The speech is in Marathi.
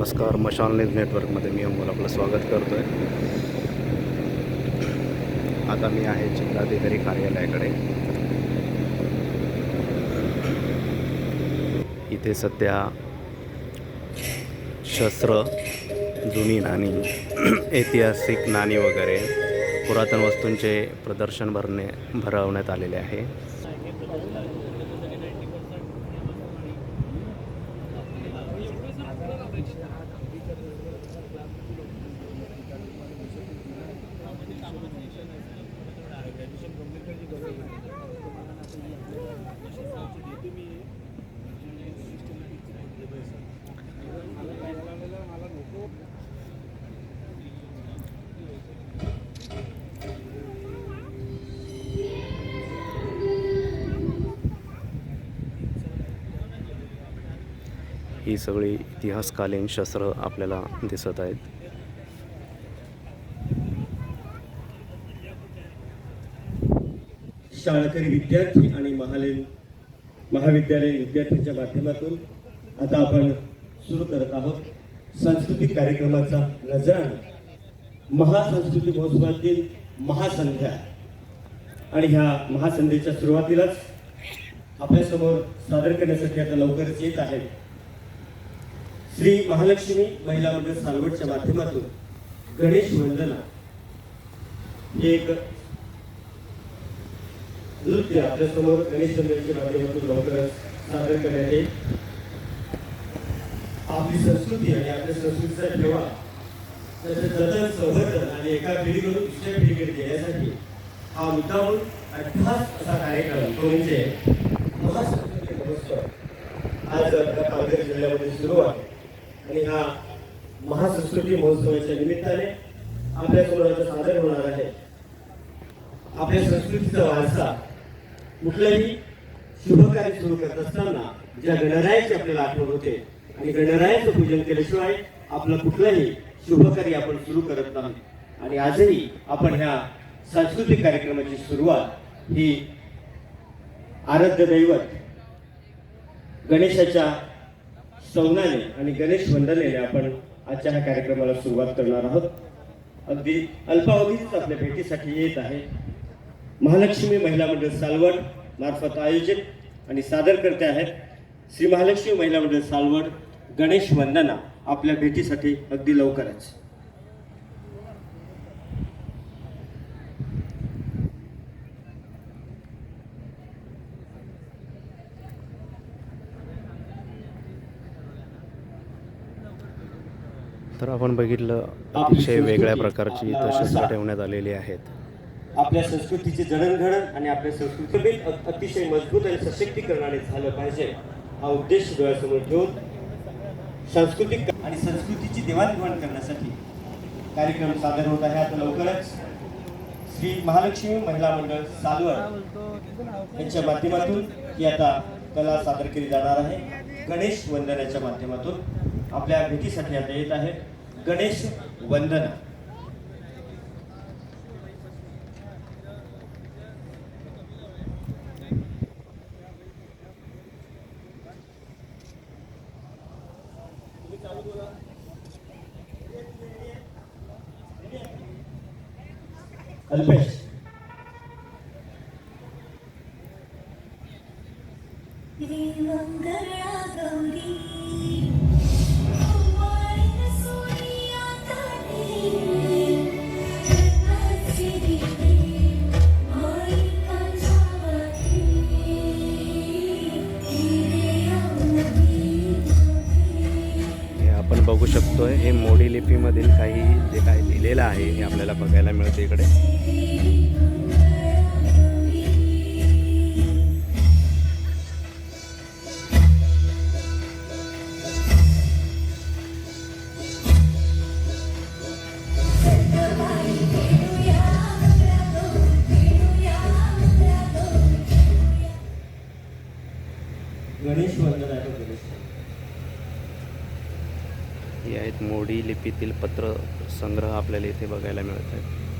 नमस्कार, मशाल न्यूज नेटवर्कमध्ये मी अमोल आपलं स्वागत करतो आहे. आता मी आहे जिल्हाधिकारी कार्यालयाकडे. इथे सध्या शस्त्र, जुनी नाणी, ऐतिहासिक नाणी वगैरे पुरातन वस्तूंचे प्रदर्शन भरवण्यात आलेले आहे. ही सगळी इतिहासकालीन शस्त्र आपल्याला दिसत आहेत. शाळकरी विद्यार्थी आणि महाविद्यालयीन विद्यार्थ्यांच्या माध्यमातून आता आपण सुरू करत आहोत सांस्कृतिक कार्यक्रमाचा नजराणा. महासंस्कृती महोत्सवातील महासंध्या आणि ह्या महासंध्येच्या सुरुवातीलाच आपल्यासमोर सादर करण्यासाठी आता लवकरच येत आहे श्री महालक्ष्मी महिला मंडळ सालवडच्या माध्यमातून गणेश वंदना हे एक नृत्य आपल्यासमोर गणेश वंदनेच्या माध्यमातून लवकरच सादर करण्यात येईल. आपली संस्कृती आणि आपल्या संस्कृतीचा ठेवा त्याचं जतन संवर्धन आणि एका पिढीकडून दुसऱ्या पिढीकडे देण्यासाठी हा मुद्दामून अट्टास असा कार्यक्रम तो म्हणजे महासंस्कृती महोत्सव आज पालघर जिल्ह्यामध्ये सुरू आहे. आणि हा महासंस्कृती महोत्सवाच्या निमित्ताने आपल्यासमोर आता सादर होणार आहे. आपल्या संस्कृतीचा वारसा कुठलंही शुभकार्य सुरू करत असताना ज्या गणरायाची आपल्याला आठवण होते आणि गणरायाचं पूजन केल्याशिवाय आपलं कुठलंही शुभकार्य आपण सुरू करत नाही. आणि आजही आपण ह्या सांस्कृतिक कार्यक्रमाची सुरुवात ही आराध्य दैवत गणेशाच्या सौनाने आणि गणेश वंदनेने आपण आजच्या ह्या कार्यक्रमाला सुरुवात करणार आहोत. अगदी अल्पावधीच आपल्या भेटीसाठी येत आहे महालक्ष्मी महिला मंडळ सालवड मार्फत आयोजित आणि सादर करते आहेत श्री महालक्ष्मी महिला मंडळ सालवड गणेश वंदना आपल्या भेटीसाठी अगदी लवकरच. तर आपण बघितलं अतिशय वेगळ्या प्रकारची इथं शस्त्र ठेवण्यात आलेली आहेत. आपल्या संस्कृतीचे जडणघडण आणि आपल्या संस्कृती अतिशय मजबूत आणि सशक्तीकरणाने झालं पाहिजे हा उद्देश डोळ्यासमोर ठेवून सांस्कृतिक आणि संस्कृतीची देवाणघेवाण करण्यासाठी कार्यक्रम सादर होत आहे. आता लवकरच श्री महालक्ष्मी महिला मंडळ सालवड यांच्या माध्यमातून ही आता कला सादर केली जाणार आहे. गणेश वंदनाच्या माध्यमातून आपल्या भेटीसाठी आता येत आहे गणेश वंदना. अल्पेश आपण बघू शकतोय हे मोडी लिपीमधील काही जे काही लिहिलेलं आहे हे आपल्याला बघायला मिळते इकडे. गणेश वंदना हे आहेत मोडी लिपीतील पत्र संग्रह आपल्याला इथे बघायला मिळत आहेत.